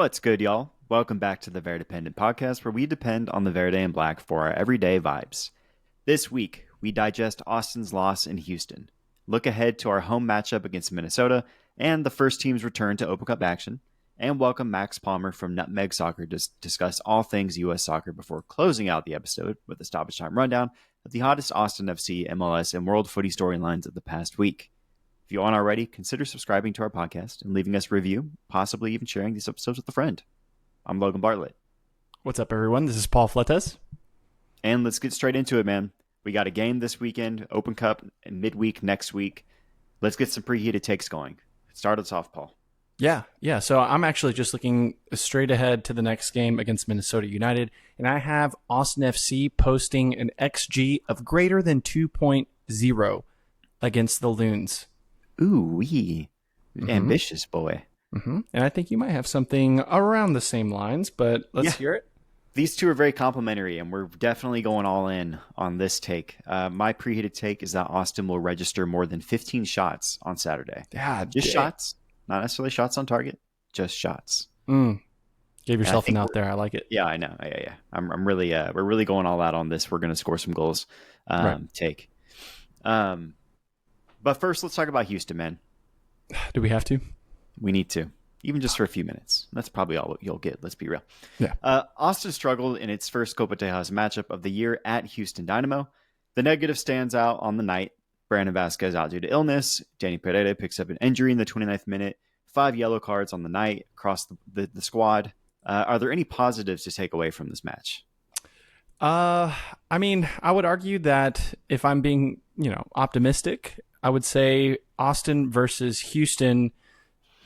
What's good, y'all? Welcome back to the Verdependent podcast, where we depend on the Verde and Black for our everyday vibes. This week, we digest Austin's loss in Houston, look ahead to our home matchup against Minnesota and the first team's return to Open Cup action, and welcome Max Palmer from Nutmeg Soccer to discuss all things U.S. soccer before closing out the episode with a stoppage time rundown of the hottest Austin FC, MLS, and World Footy storylines of the past week. If you aren't already, consider subscribing to our podcast and leaving us a review, possibly even sharing these episodes with a friend. I'm Logan Bartlett. What's up, everyone? This is Paul Fletes. And let's get straight into it, man. We got a game this weekend, Open Cup, and midweek next week. Let's get some preheated takes going. Start us off, Paul. Yeah. So I'm actually just looking straight ahead to the next game against Minnesota United, and I have Austin FC posting an XG of greater than 2.0 against the Loons. Ooh-wee. Ambitious boy. And I think you might have something around the same lines, but let's hear it. These two are very complimentary, and we're definitely going all in on this take. My preheated take is that Austin will register more than 15 shots on Saturday. Yeah, just shots, not necessarily shots on target, just shots. Give yourself an out there. I like it. Yeah, I know. Yeah. I'm really, we're really going all out on this. We're going to score some goals. Take. But first, let's talk about Houston, man. Do we have to? We need to, even just for a few minutes. That's probably all you'll get. Let's be real. Yeah. Austin struggled in its first Copa Tejas matchup of the year at Houston Dynamo. The negative stands out on the night. Brandon Vasquez out due to illness. Danny Pereira picks up an injury in the 29th minute. 5 yellow cards on the night across the squad. Are there any positives to take away from this match? I mean, I would argue that if I'm being, optimistic, I would say Austin versus Houston,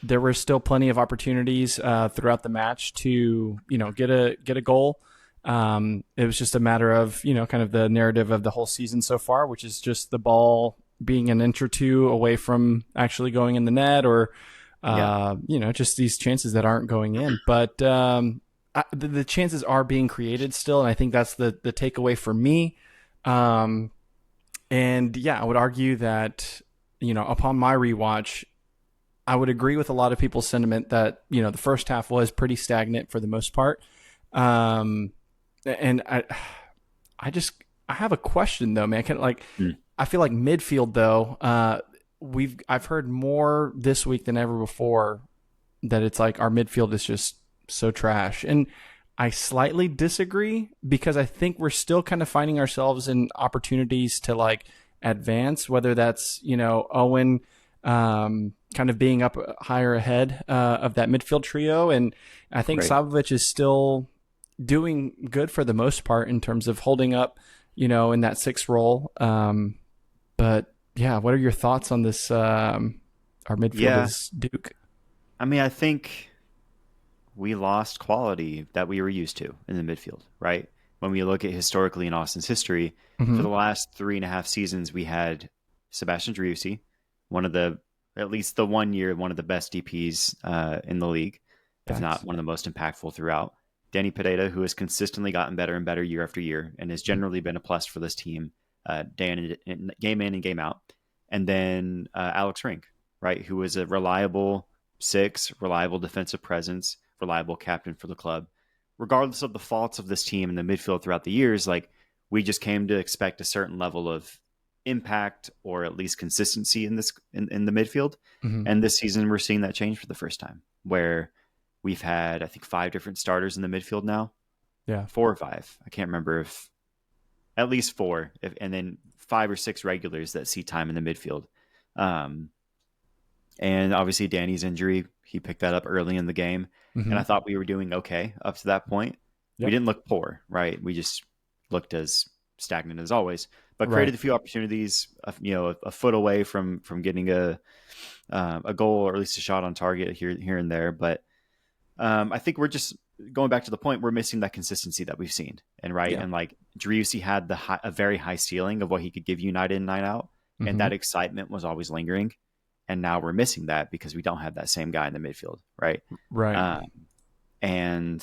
there were still plenty of opportunities throughout the match to, get a goal. It was just a matter of, kind of the narrative of the whole season so far, which is just the ball being an inch or two away from actually going in the net or, just these chances that aren't going in. But the chances are being created still, and I think that's the takeaway for me. And yeah, I would argue that, upon my rewatch, I would agree with a lot of people's sentiment that, the first half was pretty stagnant for the most part. And I have a question though, man. I feel like midfield though, I've heard more this week than ever before that it's like our midfield is just so trash. And I slightly disagree because I think we're still kind of finding ourselves in opportunities to like advance, whether that's, Owen kind of being up higher ahead of that midfield trio. And I think Savovic is still doing good for the most part in terms of holding up, in that 6 role. But yeah, what are your thoughts on this? Our midfield is Duke. I mean, I think we lost quality that we were used to in the midfield, right? When we look at historically in Austin's history, for the last 3.5 seasons, we had Sebastian Driussi, at least the 1 year, one of the best DPs in the league, if not one of the most impactful throughout. Danny Pereira, who has consistently gotten better and better year after year and has generally been a plus for this team game in and game out. And then Alex Rink, right, who was a reliable 6, reliable defensive presence, reliable captain for the club. Regardless of the faults of this team in the midfield throughout the years, like we just came to expect a certain level of impact or at least consistency in the midfield. And this season we're seeing that change for the first time, where we've had, I think, 5 different starters in the midfield now. Yeah. 4 or 5. I can't remember, if at least 4, and then 5 or 6 regulars that see time in the midfield. And obviously Danny's injury, he picked that up early in the game. And I thought we were doing okay up to that point. Yep. We didn't look poor, right? We just looked as stagnant as always, but created a few opportunities, a foot away from getting a goal, or at least a shot on target here and there. But I think we're just going back to the point, we're missing that consistency that we've seen. And and like Driussi had a very high ceiling of what he could give you night in, night out. And that excitement was always lingering. And now we're missing that because we don't have that same guy in the midfield, right? Right. And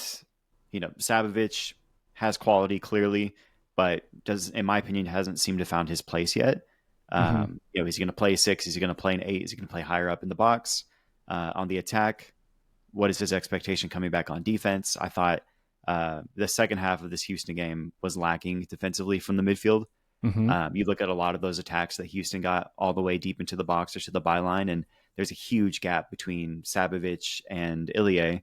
Savovic has quality clearly, but in my opinion, hasn't seemed to found his place yet. Is he going to play 6? Is he going to play an 8? Is he going to play higher up in the box on the attack? what is his expectation coming back on defense? I thought the second half of this Houston game was lacking defensively from the midfield. You look at a lot of those attacks that Houston got all the way deep into the box or to the byline, and there's a huge gap between Sabovic and Ilie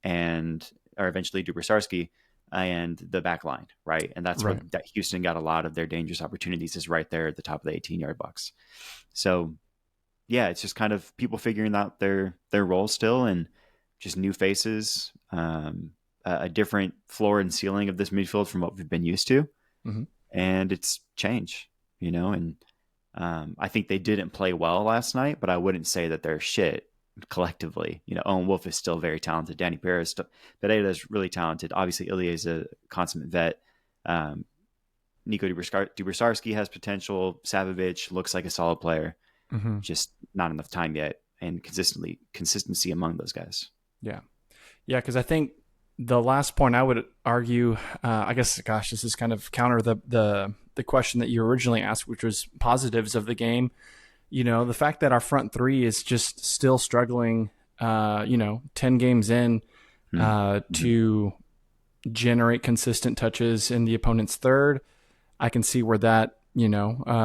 or eventually Dubrsarski and the back line, right? And that's where that Houston got a lot of their dangerous opportunities, is right there at the top of the 18-yard box. So, yeah, it's just kind of people figuring out their role still, and just new faces, a different floor and ceiling of this midfield from what we've been used to. And it's change, and I think they didn't play well last night, but I wouldn't say that they're shit collectively. Owen Wolff is still very talented. Danny Perez, Pereira is really talented. Obviously, Ilie is a consummate vet. Nico Dubrsarski has potential. Sabovic looks like a solid player. Just not enough time yet, and consistency among those guys. Yeah, because I think the last point I would argue, I guess, this is kind of counter the question that you originally asked, which was positives of the game. The fact that our front three is just still struggling, 10 games in, to generate consistent touches in the opponent's third. I can see where that,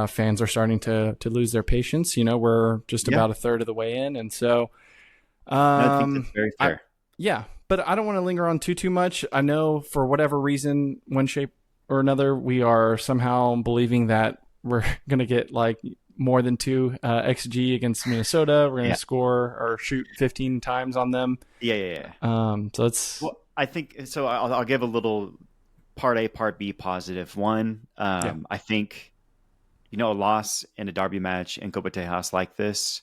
fans are starting to lose their patience. We're just about a third of the way in. And so, I think that's very fair. But I don't want to linger on too much. I know for whatever reason, one shape or another, we are somehow believing that we're going to get like more than 2 XG against Minnesota. We're going to score or shoot 15 times on them. So it's. Well, I think so. I'll give a little part A, part B positive. One, I think, a loss in a derby match in Copa Tejas like this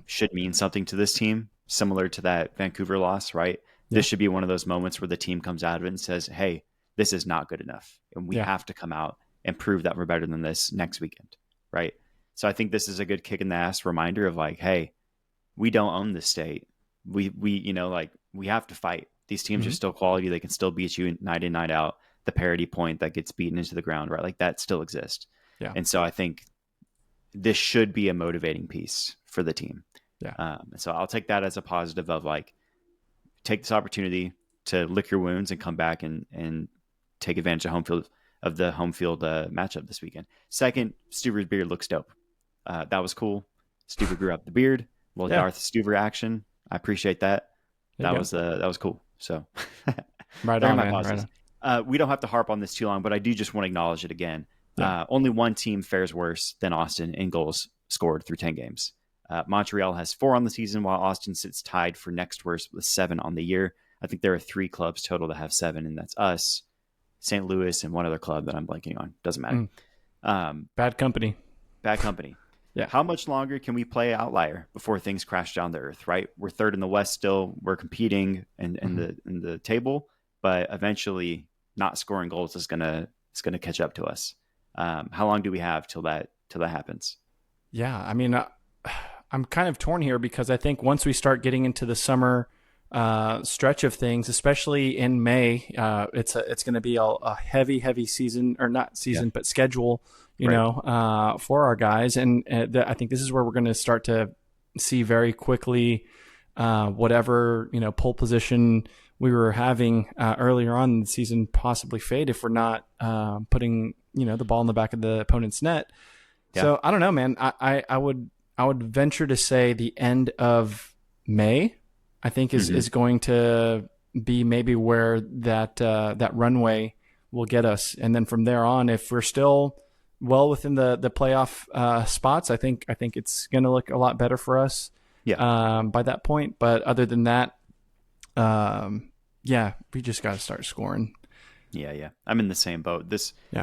should mean something to this team, similar to that Vancouver loss, right? This should be one of those moments where the team comes out of it and says, hey, this is not good enough. And we have to come out and prove that we're better than this next weekend, right? So I think this is a good kick in the ass reminder of like, hey, we don't own this state. We have to fight. These teams are still quality. They can still beat you night in, night out. The parity point that gets beaten into the ground, right? Like that still exists. Yeah. And so I think this should be a motivating piece for the team. Yeah. So I'll take that as a positive of like, take this opportunity to lick your wounds and come back and take advantage of the home field matchup this weekend. Second, Stuver's beard looks dope. That was cool. Stuver grew up the beard. Darth Stuver action. I appreciate that. That was cool. So right on, man. Right on. We don't have to harp on this too long, but I do just want to acknowledge it again. Only one team fares worse than Austin in goals scored through 10 games. Montreal has 4 on the season, while Austin sits tied for next worst with 7 on the year. I think there are 3 clubs total that have 7, and that's us, St. Louis, and one other club that I'm blanking on. Doesn't matter. Bad company. Yeah. How much longer can we play outlier before things crash down to earth, right? We're third in the West still. We're competing in the table, but eventually not scoring goals is gonna catch up to us. How long do we have till that happens? Yeah, I mean, I'm kind of torn here because I think once we start getting into the summer stretch of things, especially in May, it's going to be a heavy season, or not season, but schedule, for our guys. And I think this is where we're going to start to see very quickly whatever, pole position we were having earlier on in the season possibly fade if we're not putting, the ball in the back of the opponent's net. Yeah. So I don't know, man. I would venture to say the end of May, I think is going to be maybe where that runway will get us. And then from there on, if we're still well within the playoff spots, I think it's going to look a lot better for us by that point. But other than that, we just got to start scoring. Yeah. I'm in the same boat.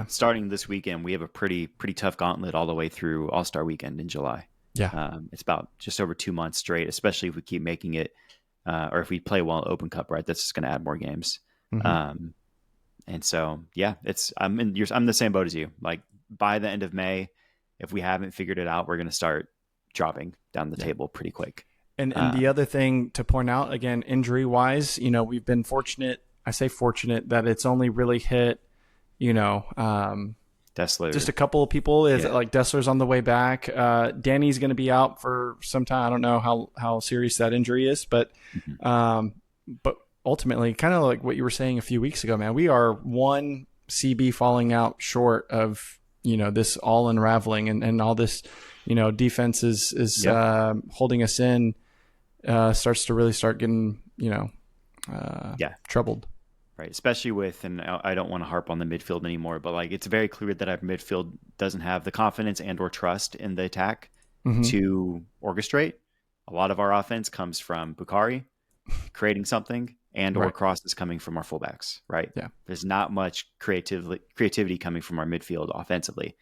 Starting this weekend, we have a pretty tough gauntlet all the way through All-Star Weekend in July. Yeah. It's about just over 2 months straight, especially if we keep making it, or if we play well in Open Cup, right? That's just going to add more games. And so, I'm the same boat as you. Like by the end of May, if we haven't figured it out, we're going to start dropping down the table pretty quick. And the other thing to point out, again, injury wise, we've been fortunate. I say fortunate that it's only really hit, Dessler. Just a couple of people. Is Yeah. like Dessler's on the way back. Danny's going to be out for some time. I don't know how serious that injury is, Mhm. um, but ultimately, kind of like what you were saying a few weeks ago, man, we are one CB falling out short of this all unraveling and all this defense is Yep. holding us in. Starts to really start getting Yeah. troubled. Right. Especially with, and I don't want to harp on the midfield anymore, but like it's very clear that our midfield doesn't have the confidence and or trust in the attack Mm-hmm. to orchestrate. A lot of our offense comes from Bukhari creating something and or Right. crosses coming from our fullbacks, right? Yeah. There's not much creativity coming from our midfield offensively.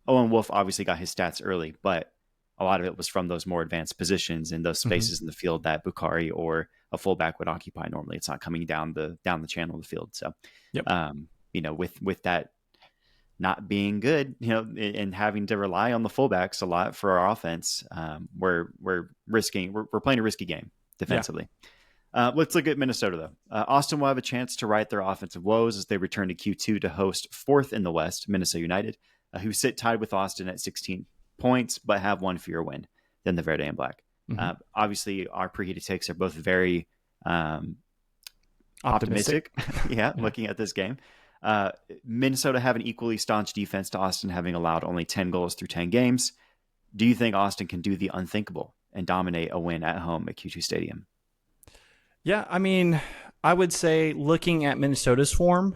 Owen Wolf obviously got his stats early, but a lot of it was from those more advanced positions in those Mm-hmm. spaces in the field that Bukhari or a fullback would occupy normally. It's not coming down the channel of the field. So, Yep. with that not being good, and having to rely on the fullbacks a lot for our offense, we're playing a risky game Yeah. defensively. Let's look at Minnesota, though. Austin will have a chance to right their offensive woes as they return to Q2 to host fourth in the West, Minnesota United, who sit tied with Austin at 16 points, but have one fewer win than the Verde and Black. Mm-hmm. Obviously, our preheated takes are both very Optimistic. optimistic. Yeah, Yeah. looking at this game. Minnesota have an equally staunch defense to Austin, having allowed only 10 goals through 10 games. Do you think Austin can do the unthinkable and dominate a win at home at Q2 Stadium? Yeah, I mean, I would say looking at Minnesota's form,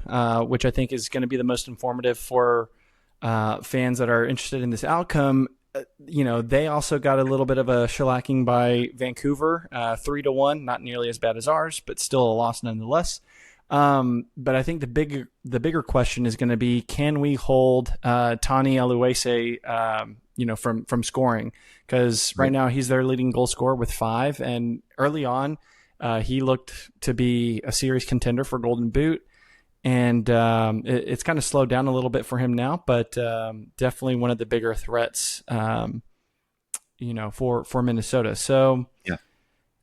which I think is going to be the most informative for fans that are interested in this outcome. They also got a little bit of a shellacking by Vancouver, 3-1, not nearly as bad as ours, but still a loss nonetheless. But I think the bigger question is going to be, can we hold Tani Aluese, from scoring? Because right Right. now he's their leading goal scorer with 5, and early on he looked to be a serious contender for Golden Boot. And it's kind of slowed down a little bit for him now, but definitely one of the bigger threats, for Minnesota. So, Yeah.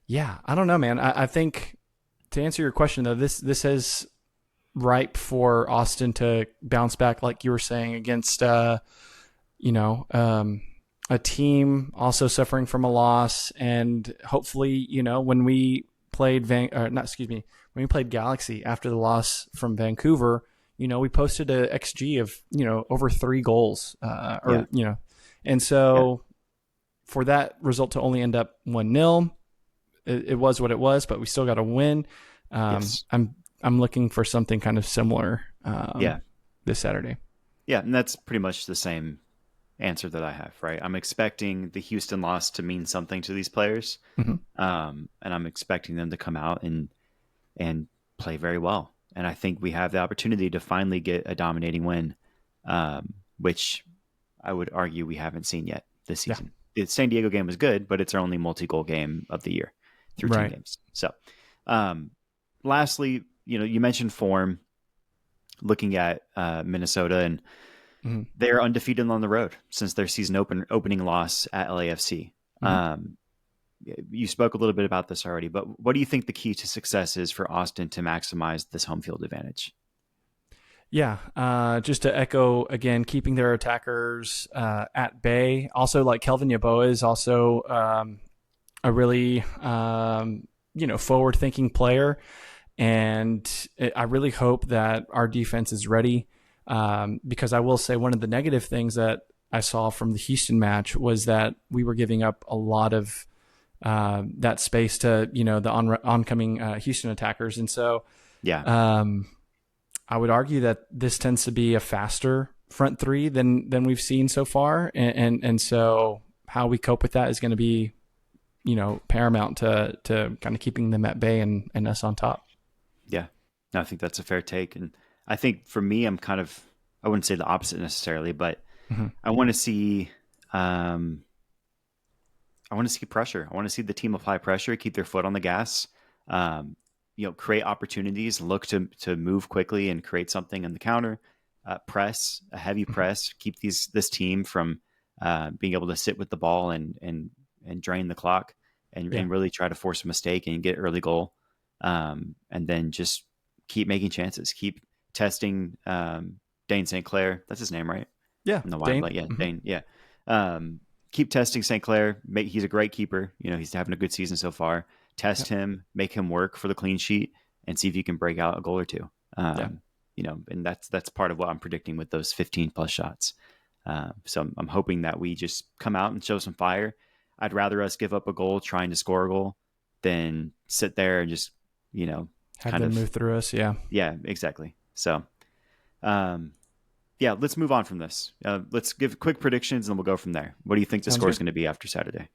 yeah, I don't know, man. I think to answer your question though, this is ripe for Austin to bounce back, like you were saying, against a team also suffering from a loss, and hopefully, when we played when we played Galaxy after the loss from Vancouver, we posted a XG of over 3 goals, Yeah. and Yeah. so for that result to only end up 1-0, it was what it was, but we still got a win. Yes. I'm looking for something kind of similar Yeah. this Saturday. Yeah. And that's pretty much the same answer that I have, right? I'm expecting the Houston loss to mean something to these players. Mm-hmm. And I'm expecting them to come out and play very well. And I think we have the opportunity to finally get a dominating win, which I would argue we haven't seen yet this Yeah. season. The San Diego game was good, but it's our only multi-goal game of the year through 10 Right. games. So, lastly, you mentioned form. Looking at Minnesota, and Mm-hmm. they're undefeated on the road since their season opening loss at LAFC. Mm-hmm. You spoke a little bit about this already, but what do you think the key to success is for Austin to maximize this home field advantage? Yeah, just to echo again, keeping their attackers at bay. Also, like Kelvin Yeboah is also a really forward-thinking player, and I really hope that our defense is ready. Because I will say one of the negative things that I saw from the Houston match was that we were giving up a lot of that space to the oncoming Houston attackers, and so Yeah. I would argue that this tends to be a faster front three than we've seen so far, and so how we cope with that is going to be paramount to kind of keeping them at bay and us on top. Yeah. No, I think that's a fair take. And I think for me, I wouldn't say the opposite necessarily, but Mm-hmm. I want to see, pressure. I want to see the team apply pressure, keep their foot on the gas, create opportunities, look to move quickly and create something in the counter, press, a heavy press, keep this team from being able to sit with the ball and drain the clock Yeah. and really try to force a mistake and get early goal. And then just keep making chances, keep testing Dane St. Clair. That's his name, right? Yeah, In the wide, Dane. like, yeah, Dane. Yeah. Keep testing St. Clair. He's a great keeper. He's having a good season so far. Test him, make him work for the clean sheet, and see if you can break out a goal or two. Yeah. And that's part of what I'm predicting with those 15 plus shots. So I'm hoping that we just come out and show some fire. I'd rather us give up a goal trying to score a goal than sit there and just, Have kind them of move through us. Yeah. Yeah, exactly. So, let's move on from this. Let's give quick predictions and we'll go from there. What do you think the score is going to be after Saturday?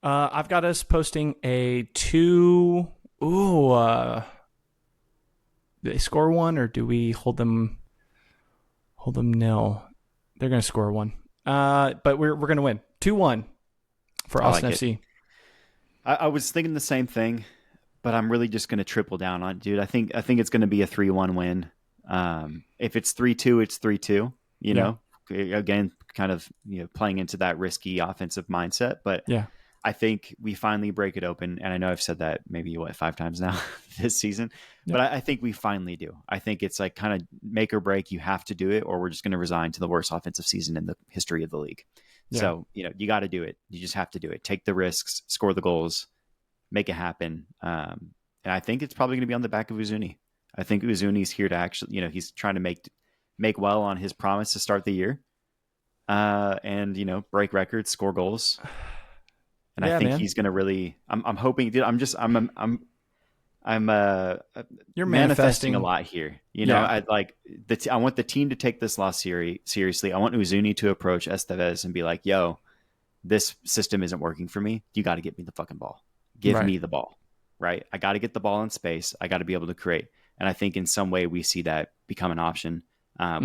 I've got us posting a 2. Ooh, do they score 1 or do we hold them nil? They're going to score 1. But we're going to win 2-1 for Austin FC. I was thinking the same thing, but I'm really just going to triple down on it, dude. I think it's going to be a 3-1 win. If it's 3-2, it's 3-2. Again, kind of playing into that risky offensive mindset, but yeah. I think we finally break it open. And I know I've said that maybe 5 times now this season, but I think we finally do. I think it's like kind of make or break. You have to do it, or we're just going to resign to the worst offensive season in the history of the league. Yeah. So, you got to do it. You just have to do it. Take the risks, score the goals, make it happen. And I think it's probably going to be on the back of Uzuni. I think Uzuni's here to actually, he's trying to make well on his promise to start the year, and break records, score goals. And I think he's going to really. I'm hoping. Dude, you're manifesting a lot here. I like I want the team to take this loss seriously. I want Uzuni to approach Estevez and be like, "Yo, this system isn't working for me. You got to get me the fucking ball. Give me the ball, right? I got to get the ball in space. I got to be able to create." And I think in some way we see that become an option.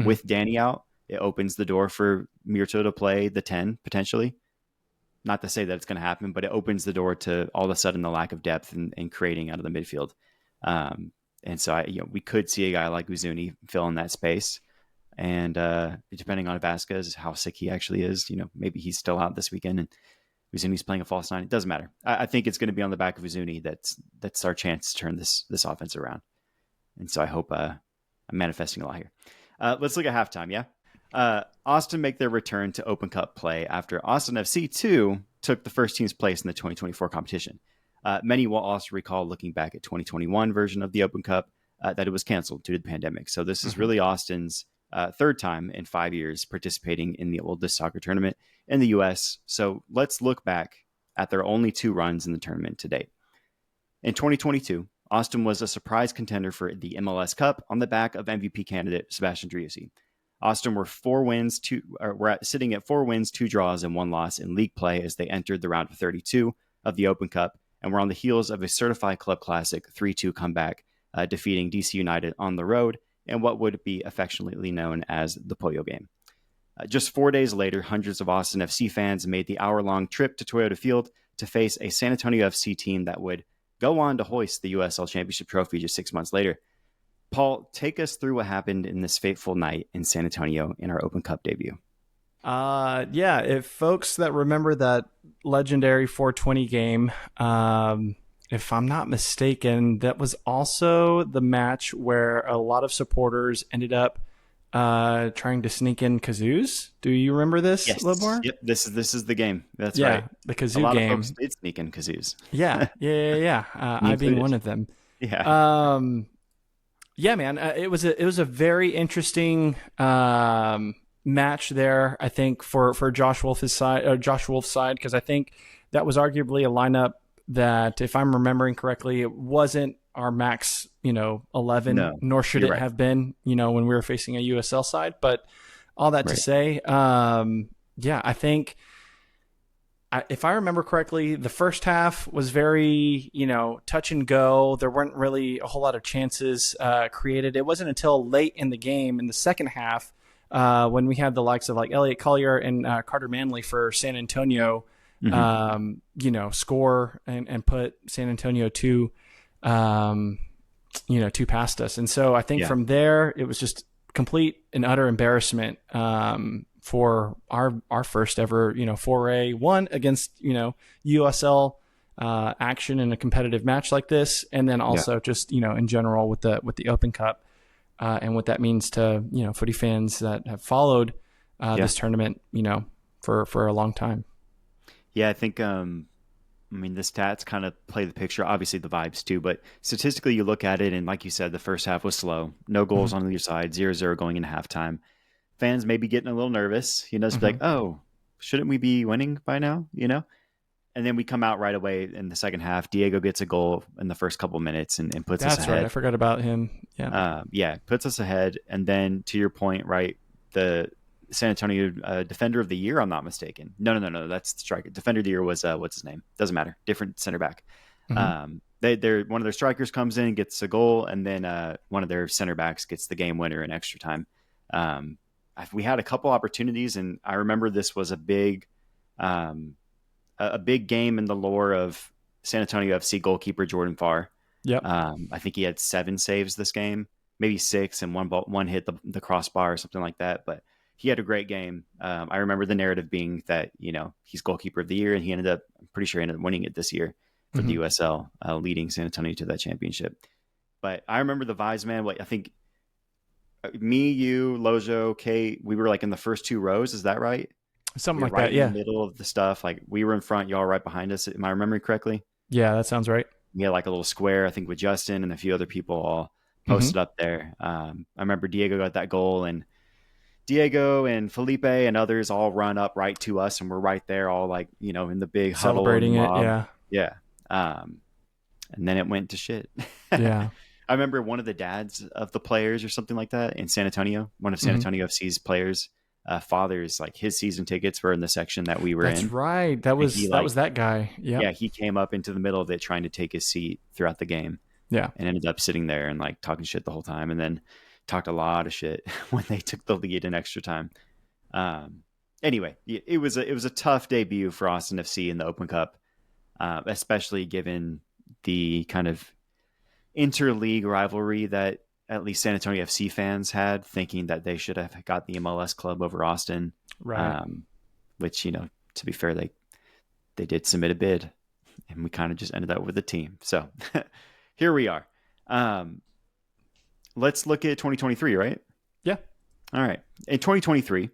With Danny out, it opens the door for Mirto to play the 10 potentially. Not to say that it's going to happen, but it opens the door to all of a sudden the lack of depth and creating out of the midfield. And so we could see a guy like Uzuni fill in that space. And depending on Vasquez, how sick he actually is, maybe he's still out this weekend and Uzuni's playing a false nine. It doesn't matter. I think it's going to be on the back of Uzuni. That's our chance to turn this offense around. And so I hope I'm manifesting a lot here. Let's look at halftime. Yeah. Austin make their return to Open Cup play after Austin FC 2 took the first team's place in the 2024 competition. Many will also recall, looking back at 2021 version of the Open Cup, that it was canceled due to the pandemic. So this is really Austin's third time in 5 years participating in the oldest soccer tournament in the U.S. So let's look back at their only 2 runs in the tournament to date. In 2022, Austin was a surprise contender for the MLS Cup on the back of MVP candidate Sebastian Driussi. Austin were sitting at 4 wins, 2 draws, and 1 loss in league play as they entered the round of 32 of the Open Cup, and were on the heels of a certified club classic 3-2 comeback, defeating DC United on the road in what would be affectionately known as the Pollo game. Just 4 days later, hundreds of Austin FC fans made the hour-long trip to Toyota Field to face a San Antonio FC team that would go on to hoist the USL Championship trophy just 6 months later. Paul, take us through what happened in this fateful night in San Antonio in our Open Cup debut. If folks that remember that legendary 420 game, if I'm not mistaken, that was also the match where a lot of supporters ended up trying to sneak in kazoos. Do you remember this, yes. Lobar? Yep, this is the game. That's right. The kazoo game. A lot of folks did sneak in kazoos. Yeah. I being one of them. Yeah. Yeah, man. It was a very interesting match there. I think for Josh Wolf's side, because I think that was arguably a lineup that, if I'm remembering correctly, it wasn't our max, 11, nor should it have been, when we were facing a USL side. But all that to say, I think, if I remember correctly, the first half was very, touch and go. There weren't really a whole lot of chances created. It wasn't until late in the game, in the second half, when we had the likes of like Elliot Collier and Carter Manley for San Antonio, score and put San Antonio 2 past us. And so I think from there, it was just complete and utter embarrassment for our first ever, foray, one against, USL action in a competitive match like this. And then also just, in general with the Open Cup. and what that means to, footy fans that have followed Yeah. this tournament, for a long time. Yeah, I think I mean, the stats kind of play the picture, obviously the vibes too, but statistically you look at it and like you said, the first half was slow. No Mm-hmm. goals on either side, 0-0 going into halftime. Fans may be getting a little nervous, just be Mm-hmm. like, "Oh, shouldn't we be winning by now?" And then we come out right away in the second half. Diego gets a goal in the first couple minutes and puts us That's right. I ahead. forgot about him. Yeah. Yeah, puts us ahead. And then to your point, right, the San Antonio Defender of the Year, I'm not mistaken. No, that's the striker. Defender of the Year was what's his name? Doesn't matter. Different center back. Mm-hmm. They're one of their strikers comes in, gets a goal, and then one of their center backs gets the game winner in extra time. Um, we had a couple opportunities, and I remember this was um, a big game in the lore of San Antonio FC goalkeeper Jordan Farr. Yep. I think he had 7 saves this game, maybe 6, and one hit the crossbar or something like that. But he had a great game. I remember the narrative being that he's goalkeeper of the year, and I'm pretty sure he ended up winning it this year for the Mm-hmm. USL, leading San Antonio to that championship. But I remember the vibes, man. I think me, you, Lojo, Kate, we were like in the first 2 rows. Is that right? Something We were like right that. in the Yeah. middle of the stuff. Like we were in front, y'all right behind us. Am I remembering correctly? Yeah. That sounds right. We had like a little square, I think, with Justin and a few other people all Mm-hmm. posted up there. I remember Diego got that goal, and Diego and Felipe and others all run up right to us, and we're right there, all like in the big huddle and Celebrating it. mob. Yeah. Yeah, um, and then it went to shit. Yeah. I remember one of the dads of the players or something like that in San Antonio, one of San Mm-hmm. Antonio FC's players, fathers, like his season tickets were in the section that we were That's in, right. That and was he that like was that guy. yeah, Yep. he came up into the middle of it trying to take his seat throughout the game Yeah. and ended up sitting there and like talking shit the whole time, and then talked a lot of shit when they took the lead in extra time. Um, anyway, it was a tough debut for Austin FC in the Open Cup, especially given the kind of interleague rivalry that at least San Antonio FC fans had, thinking that they should have got the MLS club over Austin. Right. Um, which to be fair, they did submit a bid, and we kind of just ended up with the team. So here we are. Um, let's look at 2023, right? Yeah. All right. In 2023,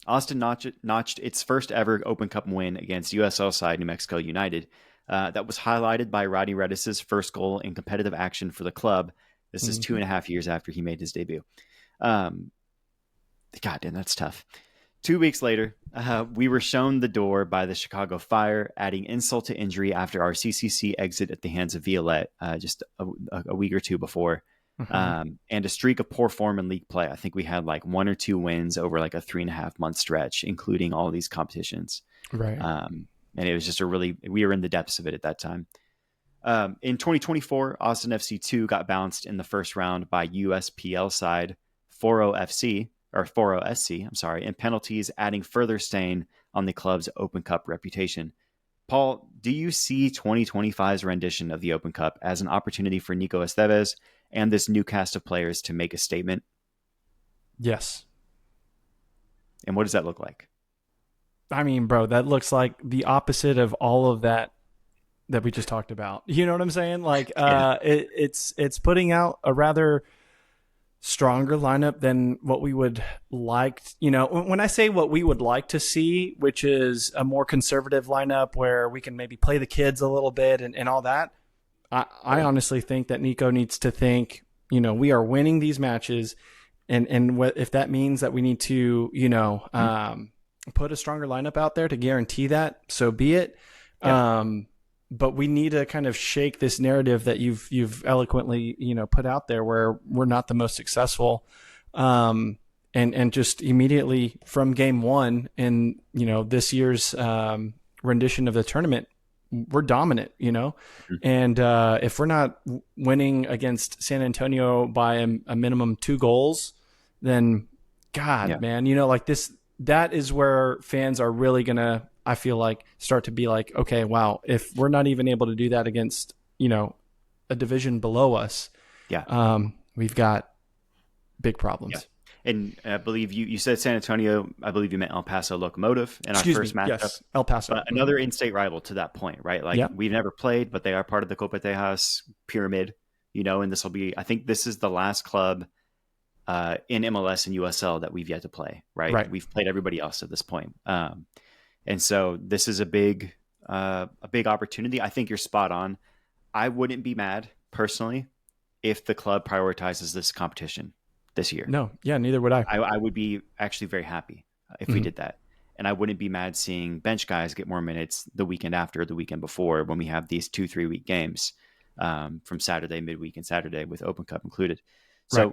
Austin notched its first ever Open Cup win against USL side New Mexico United. That was highlighted by Rodney Redis's first goal in competitive action for the club. This is Mm-hmm. 2.5 years after he made his debut. Um, God damn, that's tough. 2 weeks later, we were shown the door by the Chicago Fire, adding insult to injury after our CCC exit at the hands of Violette just a week or two before. Mm-hmm. And a streak of poor form in league play. I think we had like 1 or 2 wins over like a 3.5 month stretch, including all these competitions. Right. And it was just we were in the depths of it at that time. In 2024, Austin FC2 got bounced in the first round by USPL side 40 SC, I'm sorry, and penalties, adding further stain on the club's Open Cup reputation. Paul, do you see 2025's rendition of the Open Cup as an opportunity for Nico Estevez and this new cast of players to make a statement? Yes. And what does that look like? I mean, bro, that looks like the opposite of all of that we just talked about. You know what I'm saying? Like, Yeah. it's putting out a rather stronger lineup than what we would like. When I say what we would like to see, which is a more conservative lineup where we can maybe play the kids a little bit and all that, I honestly think that Nico needs to think, we are winning these matches, and if that means that we need to, put a stronger lineup out there to guarantee that, so be it. Yeah. But we need to kind of shake this narrative that you've eloquently, put out there, where we're not the most successful. And just immediately from game one in, this year's rendition of the tournament, we're dominant, Mm-hmm. and if we're not winning against San Antonio by a minimum 2 goals, then God, Yeah. man, like this, that is where fans are really going to, I feel like, start to be like, okay, wow, if we're not even able to do that against, a division below us, Yeah. we've got big Yeah. problems. And I believe you said San Antonio. I believe you meant El Paso Locomotive in our Excuse first me. matchup. Yes. El Paso. But another in-state rival to that point, right? Like Yeah. we've never played, but they are part of the Copa Tejas pyramid, and this will be, I think this is the last club in MLS and USL that we've yet to play, right? Right. We've played everybody else at this point. And so this is a big opportunity. I think you're spot on. I wouldn't be mad personally if the club prioritizes this competition this year. No, yeah, neither would I. I would be actually very happy if we Mm-hmm. did that. And I wouldn't be mad seeing bench guys get more minutes the weekend after, the weekend before, when we have these 2-3 week games from Saturday, midweek, and Saturday with Open Cup included. Right.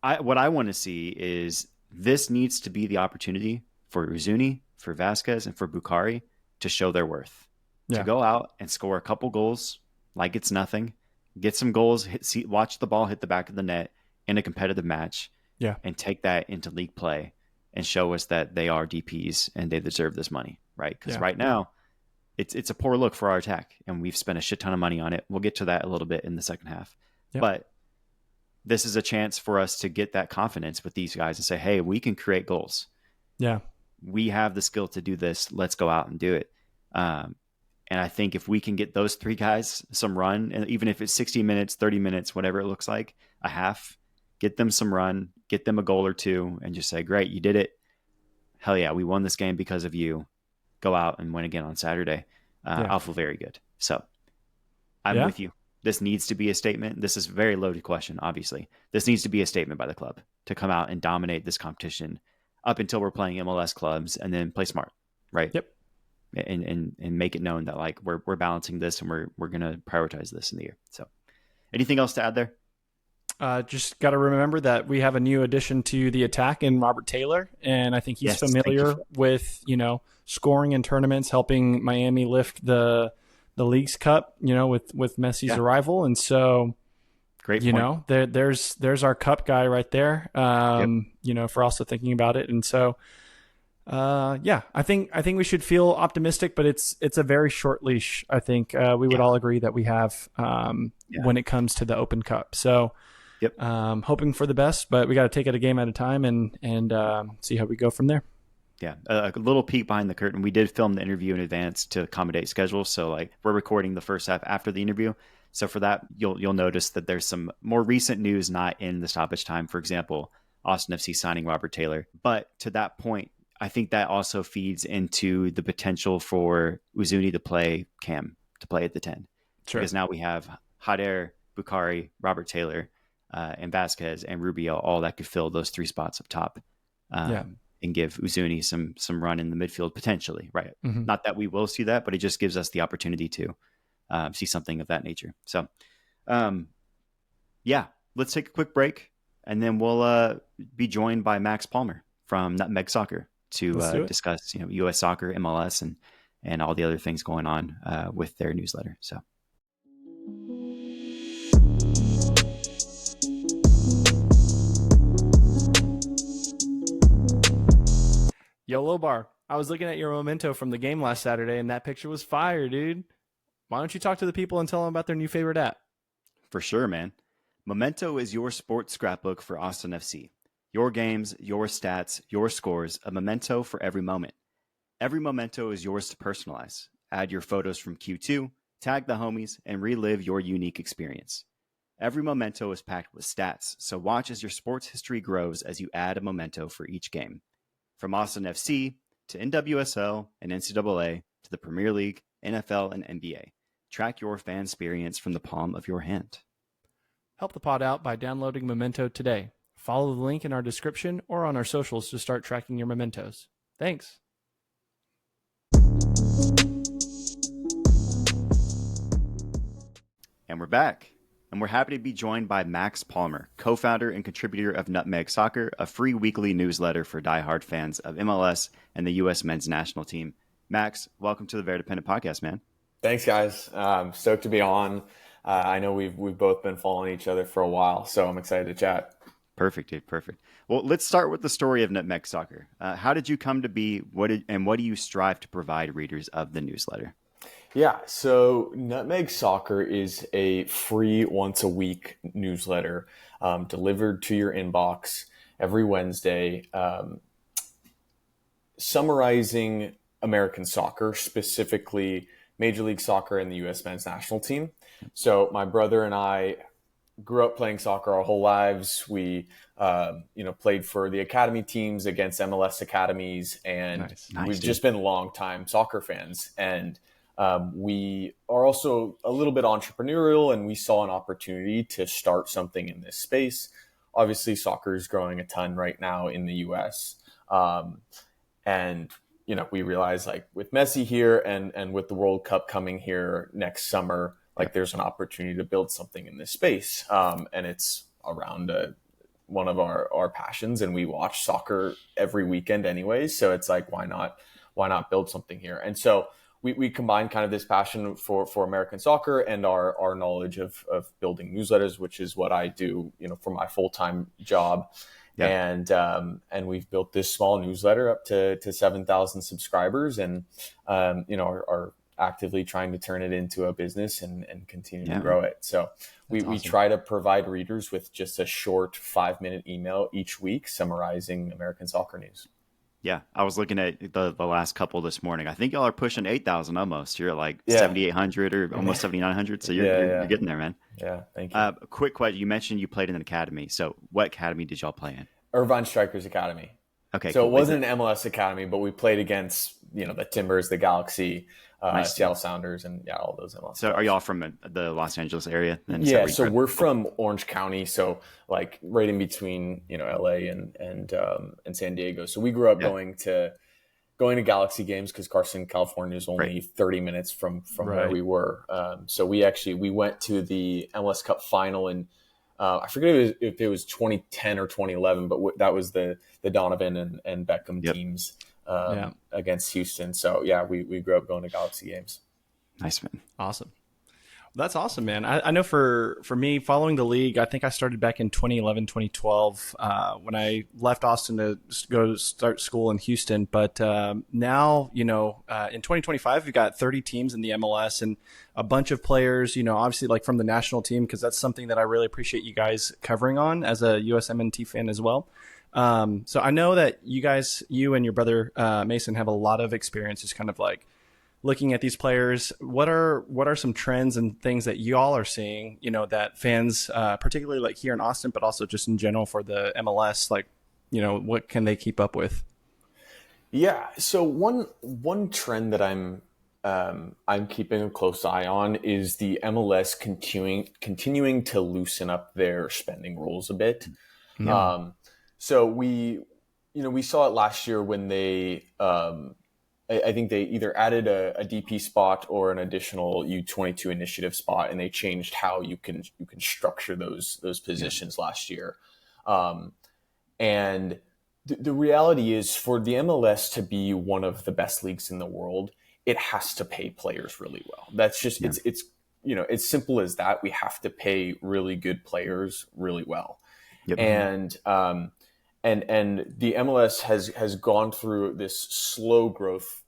So what I want to see is this needs to be the opportunity for Uzuni, for Vasquez, and for Bukhari to show their worth, to Yeah. go out and score a couple goals like it's nothing, get some goals, watch the ball hit the back of the net in a competitive match, Yeah. and take that into league play and show us that they are DPs and they deserve this money, right? Because Yeah. right now it's a poor look for our attack, and we've spent a shit ton of money on it. We'll get to that a little bit in the second half, Yep. but this is a chance for us to get that confidence with these guys and say, hey, we can create goals. Yeah. We have the skill to do this. Let's go out and do it. And I think if we can get those three guys some run, and even if it's 60 minutes, 30 minutes, whatever it looks like, a half, get them some run, get them a goal or two, and just say, great, you did it. Hell yeah, we won this game because of you. Go out and win again on Saturday. Yeah. I'll feel very good. So I'm Yeah. with you. This needs to be a statement. This is a very loaded question, obviously. This needs to be a statement by the club to come out and dominate this competition up until we're playing MLS clubs, and then play smart, right? Yep. And make it known that like we're balancing this and we're gonna prioritize this in the year. So anything else to add there? Just got to remember that we have a new addition to the attack in Robert Taylor, and I think he's Yes, thank you familiar for- with scoring in tournaments, helping Miami lift the Leagues Cup, with Messi's Yeah. arrival, and so Great point. there's our cup guy right there. For also thinking about it, and so I think we should feel optimistic, but it's a very short leash. I think we would all agree that we have when it comes to the Open Cup. So. Yep. Hoping for the best, but we got to take it a game at a time and see how we go from there. Yeah, a little peek behind the curtain. We did film the interview in advance to accommodate schedules, so like we're recording the first half after the interview. So for that, you'll notice that there's some more recent news not in the stoppage time. For example, Austin FC signing Robert Taylor. But to that point, I think that also feeds into the potential for Uzuni to play Cam, to play at the 10. Sure. Because now we have Hader, Bukhari, Robert Taylor, and Vasquez and Rubio, all that could fill those three spots up top, and give Uzuni some run in the midfield potentially, right? Mm-hmm. Not that we will see that, but it just gives us the opportunity to see something of that nature. So, let's take a quick break, and then we'll be joined by Max Palmer from Nutmeg Soccer to discuss U.S. soccer, MLS, and all the other things going on with their newsletter. So. Yo, Lobar, I was looking at your memento from the game last Saturday, and that picture was fire, dude. Why don't you talk to the people and tell them about their new favorite app? For sure, man. Memento is your sports scrapbook for Austin FC. Your games, your stats, your scores, a memento for every moment. Every memento is yours to personalize. Add your photos from Q2, tag the homies, and relive your unique experience. Every memento is packed with stats, so watch as your sports history grows as you add a memento for each game. From Austin FC to NWSL and NCAA to the Premier League, NFL, and NBA. Track your fan experience from the palm of your hand. Help the pod out by downloading Memento today. Follow the link in our description or on our socials to start tracking your mementos. Thanks. And we're back. And we're happy to be joined by Max Palmer, co-founder and contributor of Nutmeg Soccer, a free weekly newsletter for diehard fans of MLS and the U.S. men's national team. Max, welcome to the Verdependent podcast, man. Thanks, guys. Stoked to be on. I know we've both been following each other for a while, so I'm excited to chat. Perfect, dude. Perfect. Well, let's start with the story of Nutmeg Soccer. How did you come to be? What do you strive to provide readers of the newsletter? Yeah, so Nutmeg Soccer is a free once-a-week newsletter delivered to your inbox every Wednesday, summarizing American soccer, specifically Major League Soccer and the U.S. men's national team. So my brother and I grew up playing soccer our whole lives. We, played for the academy teams against MLS academies, and we've Dude. just been long-time soccer fans. And we are also a little bit entrepreneurial, and we saw an opportunity to start something in this space. Obviously, soccer is growing a ton right now in the U.S. And we realize, like, with Messi here and with the World Cup coming here next summer, like, there's an opportunity to build something in this space. And it's around one of our passions, and we watch soccer every weekend anyways. So it's like, why not build something here? And so we combine kind of this passion for American soccer and our knowledge of building newsletters, which is what I do, for my full-time job. Yeah. And we've built this small newsletter up to 7,000 subscribers, and are actively trying to turn it into a business and continue to grow it. So we try to provide readers with just a short 5-minute email each week summarizing American soccer news. Yeah, I was looking at the last couple this morning. I think y'all are pushing 8,000 almost. You're like 7,800 or almost 7,900. So you're getting there, man. Yeah, thank you. Quick question. You mentioned you played in an academy. So what academy did y'all play in? Irvine Strikers Academy. Okay, so cool. It wasn't an MLS academy, but we played against, the Timbers, the Galaxy, Seattle Sounders, and all those MLS. So are y'all from the Los Angeles area? Yeah, so we're from Orange County, so like right in between, LA and San Diego. So we grew up going to Galaxy games because Carson, California is only 30 minutes from where we were. So we went to the MLS Cup final in I forget if it was 2010 or 2011, but that was the Donovan and Beckham teams against Houston. So we grew up going to Galaxy games. Nice, man. Awesome. That's awesome, man. I know for me, following the league, I think I started back in 2011, 2012 when I left Austin to go start school in Houston. But now, in 2025, we've got 30 teams in the MLS and a bunch of players, obviously like from the national team, because that's something that I really appreciate you guys covering on as a USMNT fan as well. So I know that you and your brother Mason have a lot of experience just kind of like looking at these players. What are some trends and things that y'all are seeing, that fans, particularly like here in Austin, but also just in general for the MLS, like, what can they keep up with? Yeah. So one trend that I'm keeping a close eye on is the MLS continuing to loosen up their spending rules a bit. Yeah. So we saw it last year when they, I think they either added a DP spot or an additional U22 initiative spot, and they changed how you can structure those positions last year. And the reality is, for the MLS to be one of the best leagues in the world, it has to pay players really well. That's just it's simple as that. We have to pay really good players really well. Yep. And the MLS has gone through this slow growth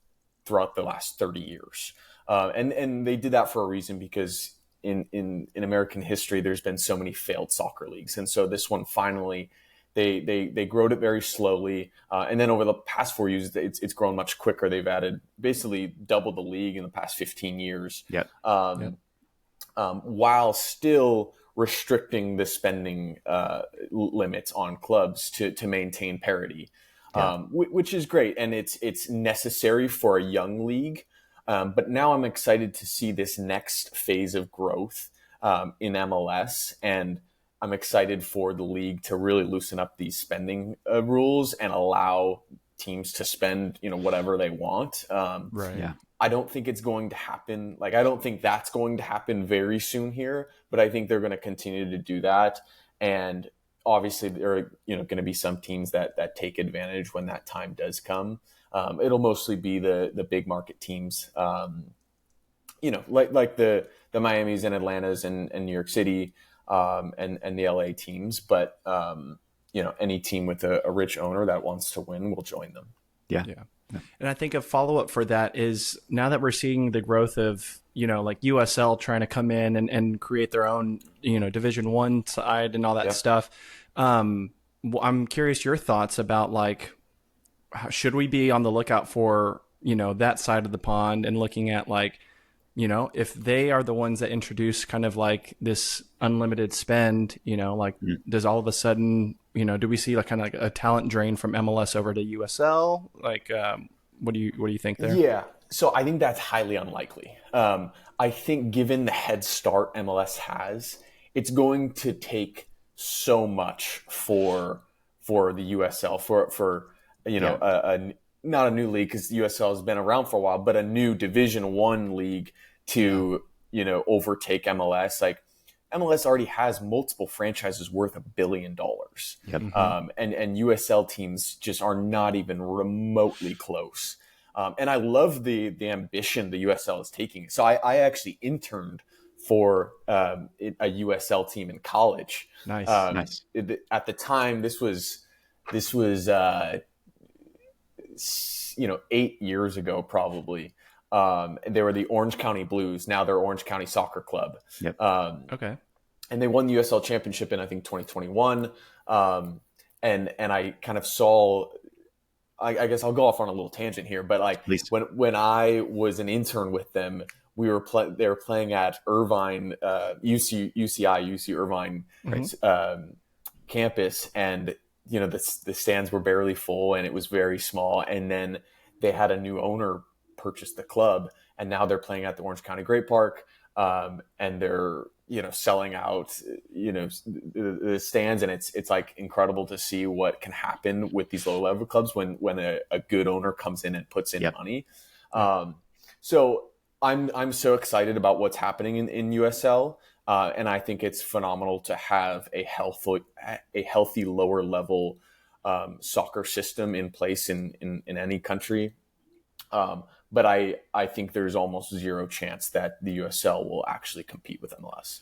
throughout the last 30 years. And they did that for a reason, because in American history, there's been so many failed soccer leagues. And so this one, finally, they growed it very slowly. And then over the past 4 years, it's grown much quicker. They've added basically double the league in the past 15 years. Yep. While still restricting the spending limits on clubs to maintain parity. Which is great, and it's necessary for a young league. But now I'm excited to see this next phase of growth in MLS, and I'm excited for the league to really loosen up these spending rules and allow teams to spend whatever they want. Right. Yeah. I don't think it's going to happen. Like, I don't think that's going to happen very soon here, but I think they're going to continue to do that. And obviously, there are going to be some teams that take advantage when that time does come. It'll mostly be the big market teams, like the Miamis and Atlantas and New York City and the LA teams. But any team with a rich owner that wants to win will join them. Yeah. And I think a follow-up for that is, now that we're seeing the growth of, like USL trying to come in and create their own, Division I side and all that stuff. I'm curious your thoughts about, like, should we be on the lookout for, that side of the pond and looking at, like, if they are the ones that introduce kind of like this unlimited spend, like does all of a sudden, do we see like kind of like a talent drain from MLS over to USL? Like, what do you think there? Yeah. So I think that's highly unlikely. I think given the head start MLS has, it's going to take so much for the USL for not a new league, because the USL has been around for a while, but a new Division One league to overtake MLS. Like MLS already has multiple franchises worth $1 billion, Yep. and USL teams just are not even remotely close. And I love the ambition the USL is taking. So I actually interned for a USL team in college. Nice. Nice. At the time, this was 8 years ago, probably. They were the Orange County Blues. Now they're Orange County Soccer Club. Yep. Okay. And they won the USL Championship in, I think, 2021. And I kind of saw. I guess I'll go off on a little tangent here, but like when I was an intern with them, they were playing at Irvine, UC Irvine campus, and the stands were barely full and it was very small. And then they had a new owner purchase the club, and now they're playing at the Orange County Great Park, and they're selling out the stands, and it's like incredible to see what can happen with these low level clubs when a good owner comes in and puts in money. So I'm so excited about what's happening in USL, and I think it's phenomenal to have a healthy lower level soccer system in place in any country. But I think there's almost zero chance that the USL will actually compete with MLS.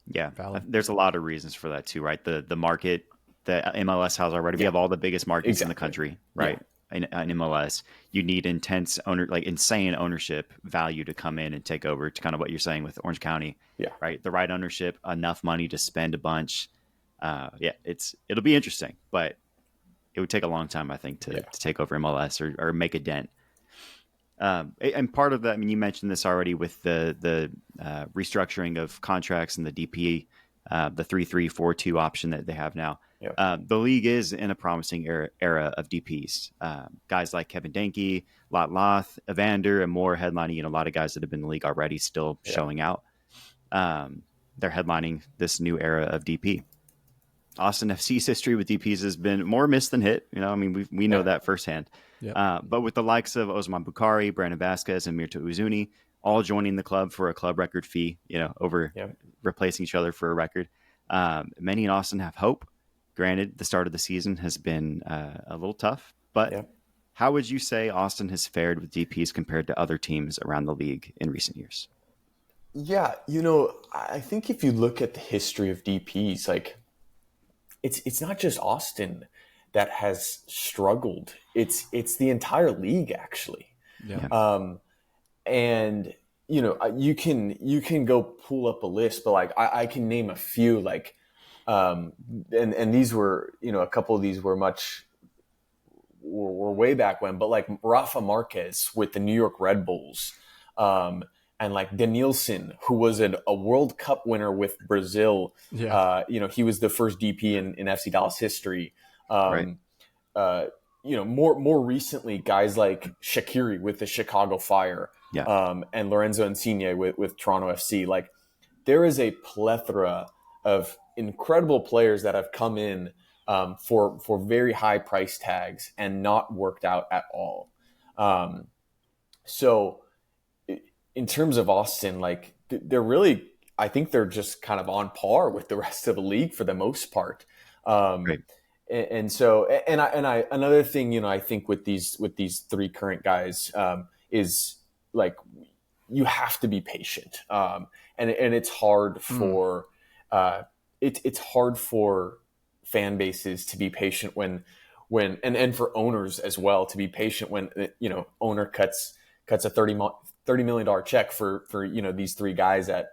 Yeah, Valid. there's a lot of reasons for that too, right? The market that MLS has already. We have all the biggest markets in the country, right? In MLS, you need insane ownership value to come in and take over. To kind of what you're saying with Orange County, right? The right ownership, enough money to spend a bunch. It'll be interesting, but it would take a long time, I think, to take over MLS or make a dent. And part of that, I mean, you mentioned this already with the restructuring of contracts and the DP, the 3-3-4-2 option that they have now. Yep. The league is in a promising era of DPs. Guys like Kevin Danke, Lot Loth, Evander, and more headlining. A lot of guys that have been in the league already still showing out. They're headlining this new era of DP. Austin FC's history with DPs has been more miss than hit. I mean, we know that firsthand. Yep. But with the likes of Osman Bukhari, Brandon Vasquez, and Mirta Uzuni all joining the club for a club record fee, over replacing each other for a record, many in Austin have hope. Granted, the start of the season has been a little tough, but how would you say Austin has fared with DPs compared to other teams around the league in recent years? Yeah, I think if you look at the history of DPs, like it's not just Austin that has struggled. It's the entire league, actually. Yeah. And you can go pull up a list, but like I can name a few, like and these were a couple of these were way back when, but like Rafa Marquez with the New York Red Bulls, and like Danielson, who was a World Cup winner with Brazil. Yeah. He was the first DP in FC Dallas history. Right. More recently, guys like Shaqiri with the Chicago Fire, and Lorenzo Insigne with Toronto FC. Like, there is a plethora of incredible players that have come in for very high price tags and not worked out at all. So in terms of Austin, like they're really, I think they're just kind of on par with the rest of the league for the most part. Right. And so, another thing, I think with these three current guys, is like, you have to be patient. And it's hard for, it's hard for fan bases to be patient when, and for owners as well, to be patient when, owner cuts a $30 million check for these three guys at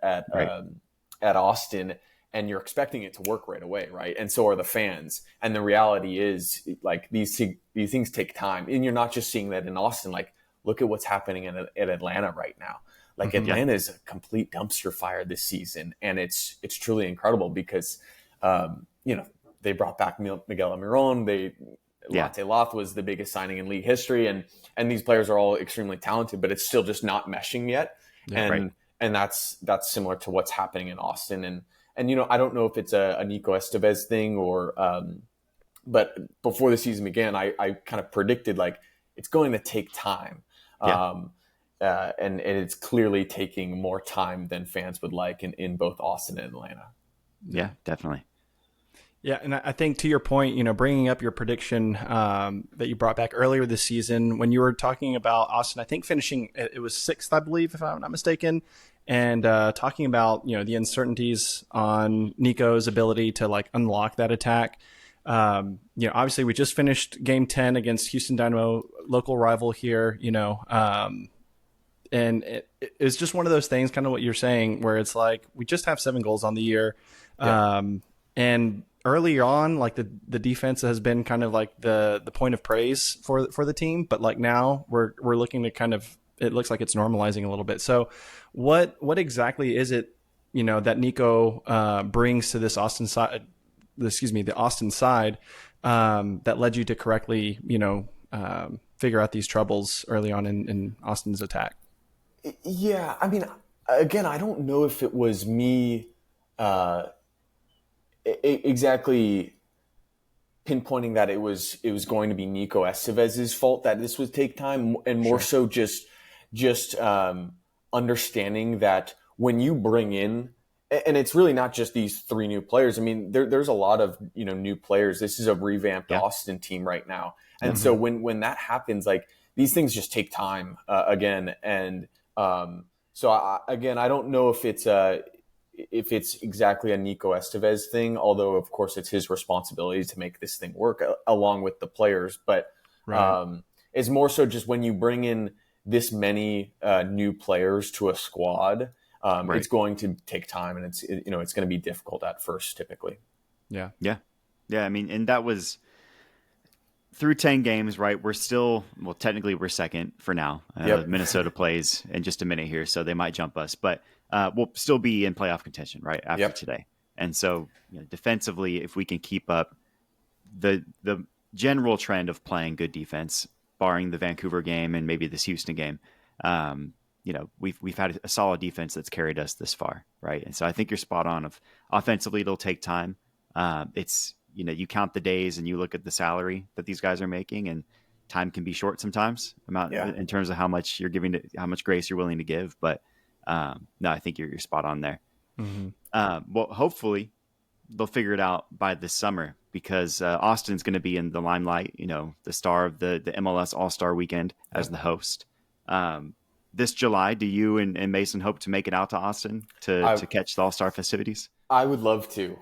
Austin, and you're expecting it to work right away, right? And so are the fans. And the reality is, like, these things take time. And you're not just seeing that in Austin. Like, look at what's happening at Atlanta right now. Like Atlanta is a complete dumpster fire this season, and it's truly incredible because they brought back Miguel Almiron. Latte Loth was the biggest signing in league history, and these players are all extremely talented, but it's still just not meshing yet. And that's similar to what's happening in Austin. And I don't know if it's a Nico Estevez thing or but before the season began, I kind of predicted like it's going to take time. And it's clearly taking more time than fans would like in both Austin and Atlanta. Yeah, definitely. Yeah, and I think to your point, bringing up your prediction that you brought back earlier this season when you were talking about Austin, I think finishing, it was 6th, I believe, if I'm not mistaken, and talking about, the uncertainties on Nico's ability to like unlock that attack. Obviously we just finished game 10 against Houston Dynamo, local rival here, and it's just one of those things, kind of what you're saying, where it's like we just have 7 goals on the year. And early on, like the defense has been kind of like the point of praise for the team, but like now we're looking to kind of, it looks like it's normalizing a little bit. So what exactly is it, that Nico brings to this Austin side, the Austin side, that led you to correctly, figure out these troubles early on in Austin's attack? Yeah, I mean, again, I don't know if it was me exactly pinpointing that it was going to be Nico Estevez's fault that this would take time, and more so just understanding that when you bring in, and it's really not just these 3 new players. I mean, there's a lot of new players. This is a revamped Austin team right now, and so when that happens, like these things just take time again. And so I don't know if it's exactly a Nico Estevez thing, although of course it's his responsibility to make this thing work along with the players. But it's more so just when you bring in this many new players to a squad, it's going to take time, and it's going to be difficult at first typically. Yeah. I mean, and that was through 10 games, right? We're still, technically we're second for now. Minnesota plays in just a minute here, so they might jump us, but we'll still be in playoff contention, right, after today. And so defensively, if we can keep up the general trend of playing good defense, barring the Vancouver game and maybe this Houston game, we've had a solid defense that's carried us this far, right? And so I think you're spot on. Of offensively, it'll take time. It's you count the days and you look at the salary that these guys are making, and time can be short sometimes in terms of how much you're giving, how much grace you're willing to give. But no, I think you're spot on there. Well, hopefully they'll figure it out by this summer, because Austin's going to be in the limelight, the star of the MLS All-Star Weekend as the host. This July, do you and Mason hope to make it out to Austin to catch the All-Star festivities? I would love to.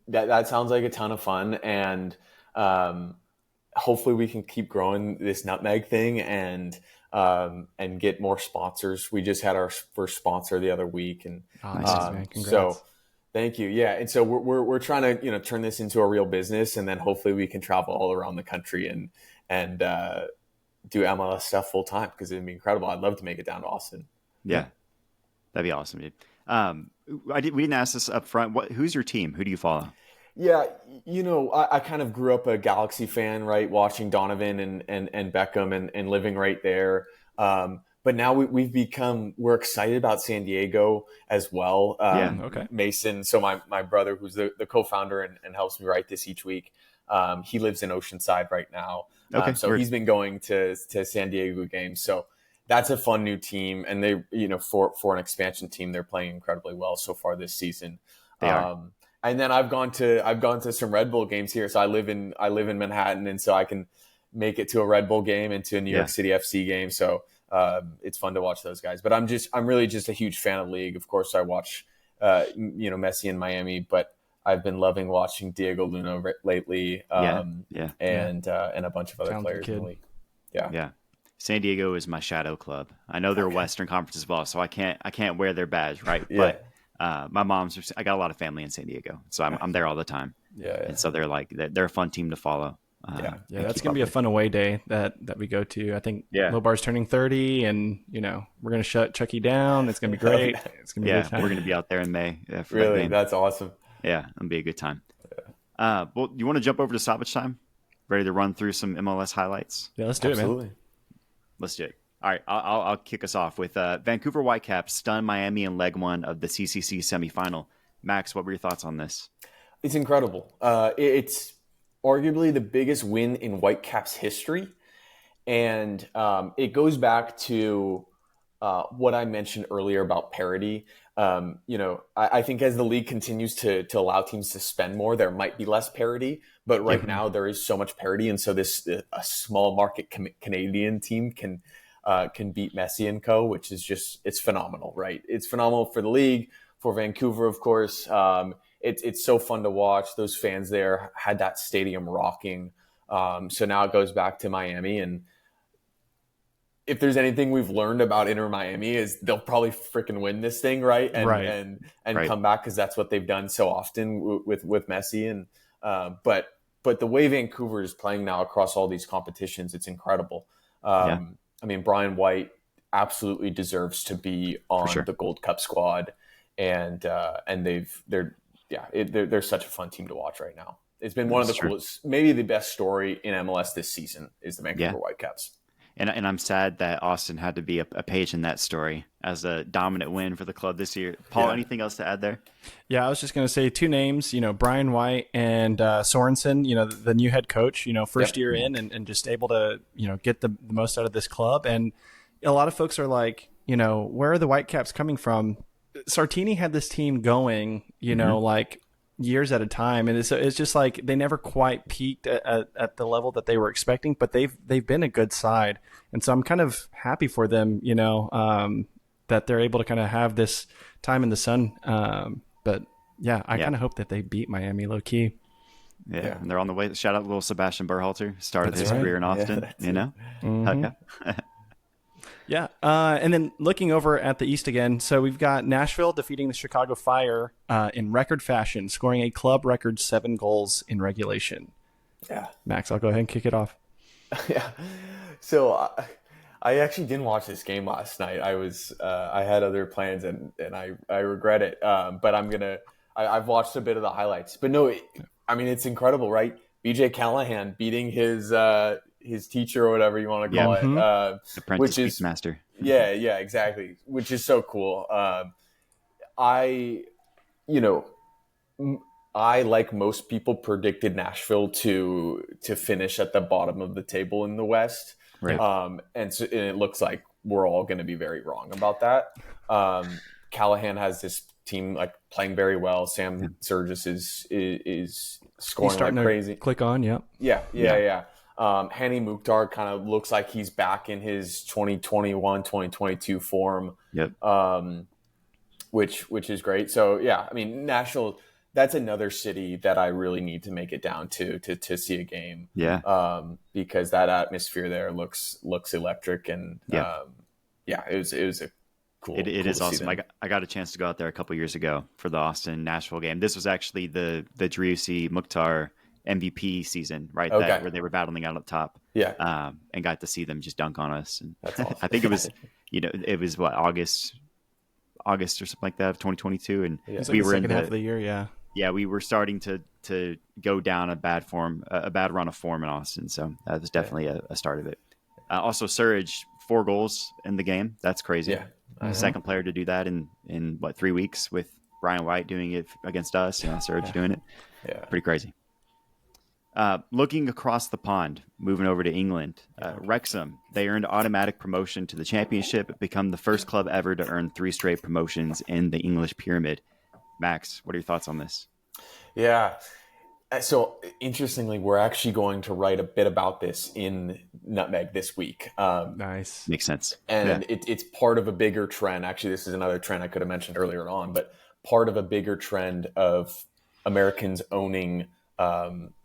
That sounds like a ton of fun, and hopefully we can keep growing this Nutmeg thing and get more sponsors. We just had our first sponsor the other week, and so thank you. Yeah, and so we're trying to turn this into a real business, and then hopefully we can travel all around the country and do MLS stuff full time, because it'd be incredible. I'd love to make it down to Austin. Yeah. That'd be awesome, dude. We didn't ask this up front. Who's your team? Who do you follow? Yeah, I kind of grew up a Galaxy fan, right? Watching Donovan and Beckham and living right there. But now we're excited about San Diego as well. Mason, so my brother, who's the co-founder and helps me write this each week, he lives in Oceanside right now. So he's been going to San Diego games. So that's a fun new team, and they, for an expansion team, they're playing incredibly well so far this season. They are. And then I've gone to some Red Bull games here. So I live in Manhattan, and so I can make it to a Red Bull game and to a New York City FC game. So it's fun to watch those guys. But I'm really just a huge fan of league. Of course, I watch Messi in Miami, but I've been loving watching Diego Luna lately, and a bunch of other players in the league. Yeah. San Diego is my shadow club. I know they're Western Conference as well, so I can't wear their badge, right? Yeah. But I got a lot of family in San Diego, so I'm there all the time. And so they're a fun team to follow. Yeah, that's going to be a fun away day that we go to. I think Lobar's turning 30, and we're going to shut Chucky down. It's going to be great. It's going to be a good time. We're going to be out there in May for really that game. That's awesome. Yeah, it'll be a good time. Well, you want to jump over to stoppage time? Ready to run through some MLS highlights? Yeah, let's do it, man. Let's do it. All right, I'll kick us off with Vancouver Whitecaps stun Miami in leg 1 of the CCC semifinal. Max, what were your thoughts on this? It's incredible. It's arguably the biggest win in Whitecaps history. And it goes back to what I mentioned earlier about parity. I think as the league continues to allow teams to spend more, there might be less parity. But right now there is so much parity. And so a small market Canadian team can beat Messi and co., which is it's phenomenal, right? It's phenomenal for the league, for Vancouver, of course. It's so fun to watch. Those fans there had that stadium rocking. So now it goes back to Miami. And if there's anything we've learned about Inter Miami is they'll probably freaking win this thing, right? And come back, because that's what they've done so often with Messi. And but the way Vancouver is playing now across all these competitions, it's incredible. I mean, Brian White absolutely deserves to be on the Gold Cup squad, and they're such a fun team to watch right now. It's been one of the coolest, maybe the best story in MLS this season is the Vancouver Whitecaps. And I'm sad that Austin had to be a page in that story as a dominant win for the club this year. Paul, anything else to add there? Yeah, I was just going to say 2 names, Brian White and Sorensen, the new head coach, first year in and just able to, get the most out of this club. And a lot of folks are like, where are the Whitecaps coming from? Sartini had this team going, like years at a time, and it's just like they never quite peaked at the level that they were expecting, but they've been a good side, and so I'm kind of happy for them, that they're able to kind of have this time in the sun. But I kind of hope that they beat Miami low key. Yeah, and they're on the way. Shout out to little Sebastian Berhalter, started his career in Austin. Yeah, and then looking over at the East again, so we've got Nashville defeating the Chicago Fire in record fashion, scoring a club record 7 goals in regulation. Yeah. Max, I'll go ahead and kick it off. Yeah. So I actually didn't watch this game last night. I had other plans and I regret it. But I've watched a bit of the highlights. But no, it's incredible, right? BJ Callahan beating his teacher or whatever you want to call it, apprentice Beastmaster. Yeah, exactly. Which is so cool. I like most people predicted Nashville to finish at the bottom of the table in the West, right? And it looks like we're all going to be very wrong about that. Callahan has this team like playing very well. Sam Surgis is scoring like crazy. Click on, yeah. Hani Mukhtar kind of looks like he's back in his 2021, 2022 form. Yep. Which is great. So Nashville, that's another city that I really need to make it down to see a game. Yeah. Because that atmosphere there looks electric, and it was a cool. It is awesome. I got a chance to go out there a couple years ago for the Austin Nashville game. This was actually the Driussi Mukhtar MVP season, right? Okay. Where they were battling out up top. Yeah. And got to see them just dunk on us. And that's awesome. I think it was, what, August or something like that of 2022. And we were in the half of the year. Yeah. Yeah. We were starting to go down a bad run of form in Austin. So that was definitely a start of it. Also Surge, 4 goals in the game. That's crazy. Yeah. Second player to do that in what, 3 weeks, with Brian White doing it against us, Surge doing it. Yeah. Pretty crazy. Looking across the pond, moving over to England, Wrexham, they earned automatic promotion to the Championship, become the first club ever to earn 3 straight promotions in the English pyramid. Max, what are your thoughts on this? Yeah. So interestingly, we're actually going to write a bit about this in Nutmeg this week. Nice. Makes sense. And it's part of a bigger trend. Actually, this is another trend I could have mentioned earlier on, but part of a bigger trend of Americans owning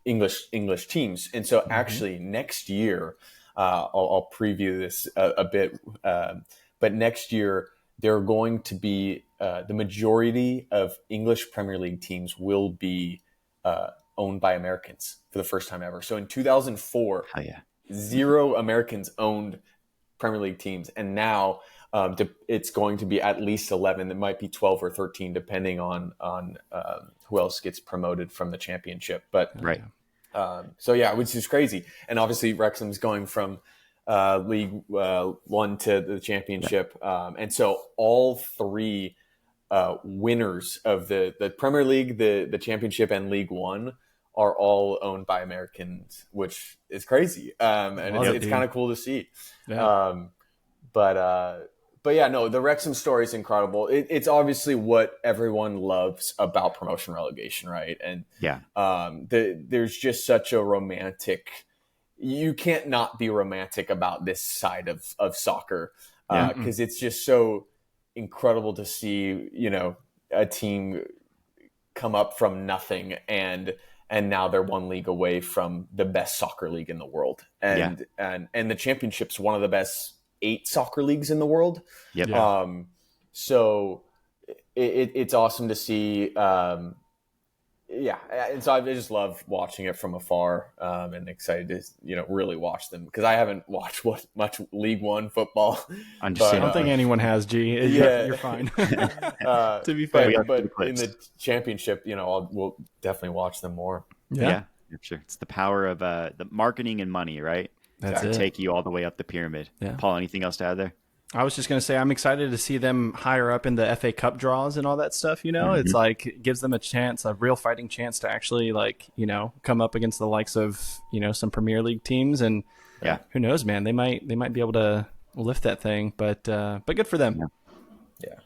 English teams. And so actually next year, I'll preview this a bit, but next year they're going to be the majority of English Premier League teams will be owned by Americans for the first time ever. So in 2004, Oh yeah. 0 Americans owned Premier League teams, and now it's going to be at least 11. It might be 12 or 13, depending on who else gets promoted from the championship. But Right. so yeah, which is crazy. And obviously Wrexham's going from League One to the championship, and so all 3 winners of the Premier League, the Championship, and League One are all owned by Americans, which is crazy. And it's kind of cool to see. Yeah. But yeah, no, the Wrexham story is incredible. It's obviously what everyone loves about promotion relegation, right? And Yeah. there's just such a romantic. You can't not be romantic about this side of soccer, because it's just so incredible to see, a team come up from nothing and now they're one league away from the best soccer league in the world. And the Championship's one of the best 8 soccer leagues in the world. Yep. So it's awesome to see. And so I just love watching it from afar, and excited to really watch them, because I haven't watched much League One football. I don't think anyone has. You're fine. To be fair, but in the Championship, we'll definitely watch them more. Yeah, sure. It's the power of the marketing and money, right? That's to it. take you all the way up the pyramid. Yeah. Paul, anything else to add there? I was just going to say, I'm excited to see them higher up in the FA Cup draws and all that stuff. It's like, it gives them a real fighting chance to actually come up against the likes of, some Premier League teams. And who knows, man, they might be able to lift that thing, but good for them. Yeah.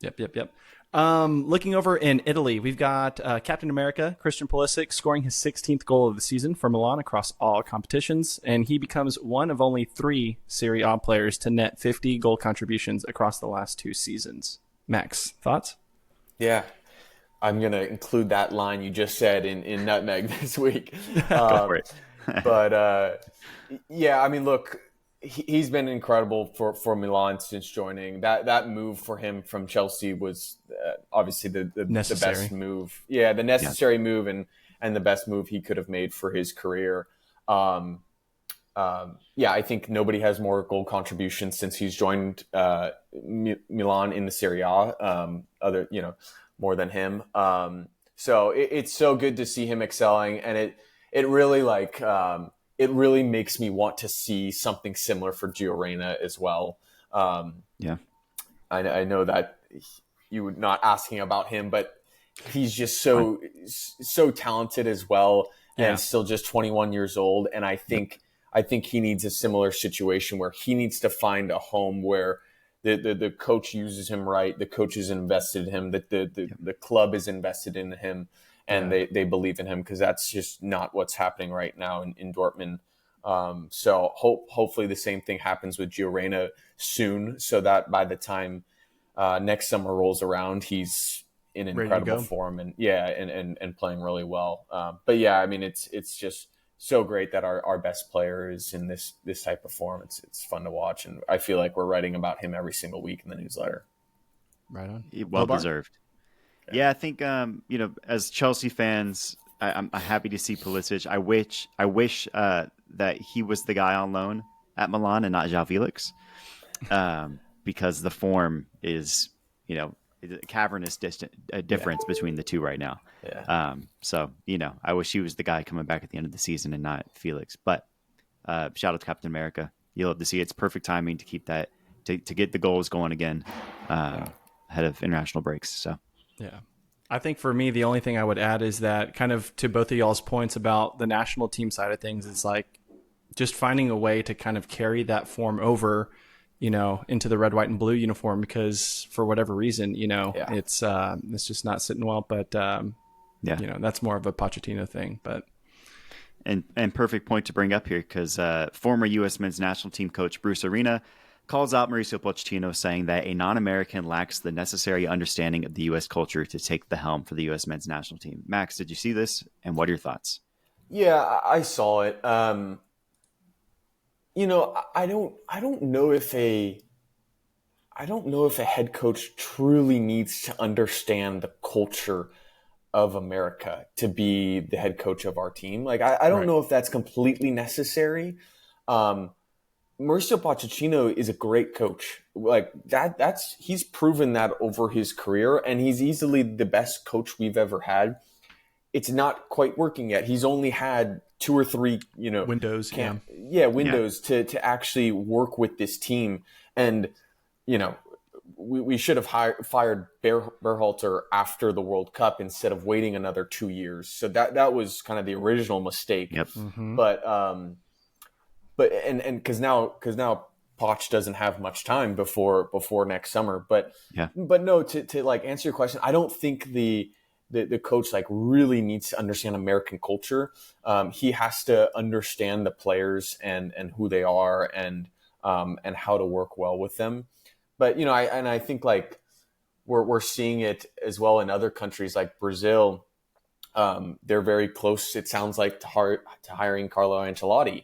Yep. Looking over in Italy, we've got Captain America, Christian Pulisic, scoring his 16th goal of the season for Milan across all competitions, and he becomes one of only 3 Serie A players to net 50 goal contributions across the last 2 seasons. Max, thoughts? Yeah. I'm going to include that line you just said in Nutmeg this week. Go for it. But I mean, look, he's been incredible for Milan since joining. That move for him from Chelsea was obviously the best move. Yeah, the necessary move and the best move he could have made for his career. I think nobody has more goal contributions since he's joined Milan in the Serie A. More than him. So it's so good to see him excelling, and it really makes me want to see something similar for Gio Reyna as well. I know that you were not asking about him, but he's just so talented as well, and still just 21 years old. And I think he needs a similar situation where he needs to find a home where the coach uses him right, the coach is invested in him, that the club is invested in him, and they believe in him, because that's just not what's happening right now in Dortmund. So hopefully the same thing happens with Gio Reyna soon, so that by the time next summer rolls around, he's in incredible form and playing really well. But yeah, I mean, it's just so great that our best player is in this type of form. It's fun to watch, and I feel like we're writing about him every single week in the newsletter. Right on. Well deserved. Yeah, I think as Chelsea fans, I'm happy to see Pulisic. I wish that he was the guy on loan at Milan and not João Felix, because the form is a cavernous difference between the two right now. Yeah. So I wish he was the guy coming back at the end of the season and not Felix. But shout out to Captain America. You love to see it. It's perfect timing to keep that to get the goals going again ahead of international breaks. So. Yeah. I think for me, the only thing I would add is that, kind of to both of y'all's points about the national team side of things, it's like just finding a way to kind of carry that form over, into the red, white, and blue uniform, because for whatever reason, it's just not sitting well. But that's more of a Pochettino thing. But and perfect point to bring up here, because former U.S. men's national team coach Bruce Arena calls out Mauricio Pochettino, saying that a non-American lacks the necessary understanding of the U.S. culture to take the helm for the U.S. men's national team. Max, did you see this? And what are your thoughts? Yeah, I saw it. I don't know if a head coach truly needs to understand the culture of America to be the head coach of our team. Like, I don't know if that's completely necessary. Mauricio Pochettino is a great coach. Like he's proven that over his career, and he's easily the best coach we've ever had. It's not quite working yet. He's only had 2 or 3, windows to actually work with this team. And, we should have fired Berhalter after the World Cup instead of waiting another 2 years. So that was kind of the original mistake. Yep. Mm-hmm. But because now Poch doesn't have much time before next summer. But no, to like answer your question, I don't think the coach like really needs to understand American culture. He has to understand the players and who they are and how to work well with them. But I think like we're seeing it as well in other countries like Brazil. They're very close, it sounds like, to hiring Carlo Ancelotti.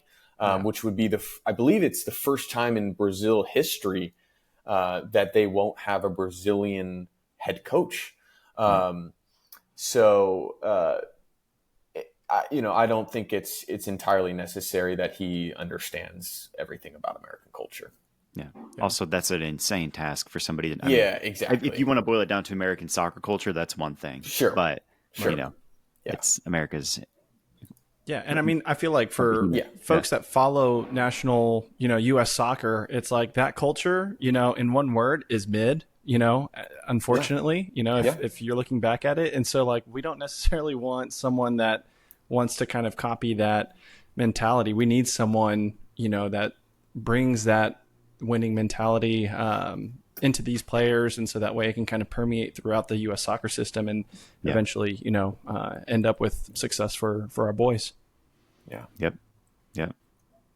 Which would be I believe it's the first time in Brazil history that they won't have a Brazilian head coach. So, I don't think it's entirely necessary that he understands everything about American culture. Yeah. Also, that's an insane task for somebody. Exactly. If you want to boil it down to American soccer culture, that's one thing. Sure. But, it's America's. Yeah, and I mean, I feel like for folks that follow national, U.S. soccer, it's like that culture, in one word is mid, unfortunately, if you're looking back at it. And so like, we don't necessarily want someone that wants to kind of copy that mentality. We need someone, that brings that winning mentality into these players. And so that way it can kind of permeate throughout the U.S. soccer system and eventually, end up with success for our boys. Yeah. Yep.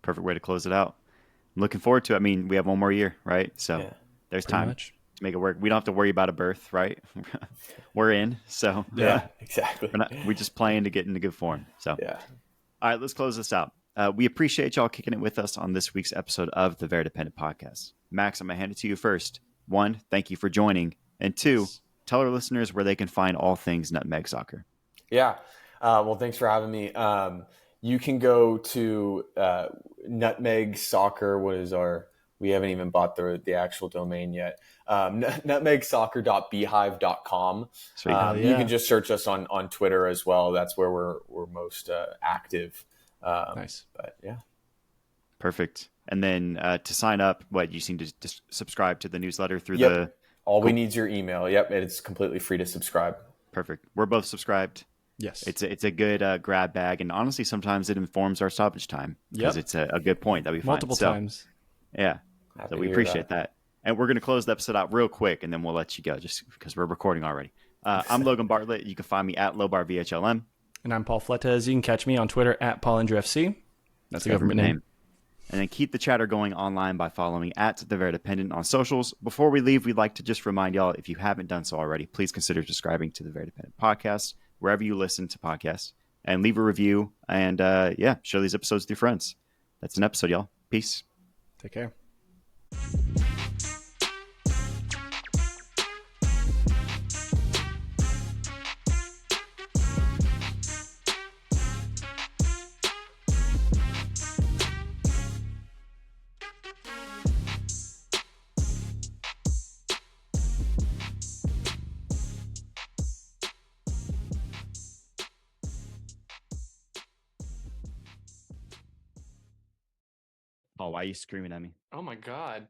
Perfect way to close it out. I'm looking forward to it. I mean, we have one more year, right? So there's time to make it work. We don't have to worry about a berth, right? We're in. So exactly. We're just playing to get into good form. So all right, let's close this out. We appreciate y'all kicking it with us on this week's episode of the Verdependent podcast. Max, I'm going to hand it to you first. 1, thank you for joining. And 2, tell our listeners where they can find all things Nutmeg Soccer. Yeah. Well, thanks for having me. You can go to Nutmeg Soccer. We haven't even bought the actual domain yet. nutmegsoccer.beehive.com. You can just search us on Twitter as well. That's where we're most active. Nice. But perfect. And then to sign up, you just need to subscribe to the newsletter through all we need is your email. It's completely free to subscribe. Perfect. We're both subscribed. Yes. It's a good grab bag, and honestly sometimes it informs our stoppage time because it's a good point that we find multiple times. So we appreciate that. And we're going to close the episode out real quick, and then we'll let you go just because we're recording already. I'm Logan Bartlett. You can find me at LobarVHLM. And I'm Paul Fletes. You can catch me on Twitter at PaulandrewFC. That's the government name. And then keep the chatter going online by following at the Verdependent on socials. Before we leave, we'd like to just remind y'all, if you haven't done so already, please consider subscribing to the Verdependent podcast, wherever you listen to podcasts, and leave a review and share these episodes with your friends. That's an episode, y'all. Peace. Take care. Paul, why are you screaming at me? Oh my God.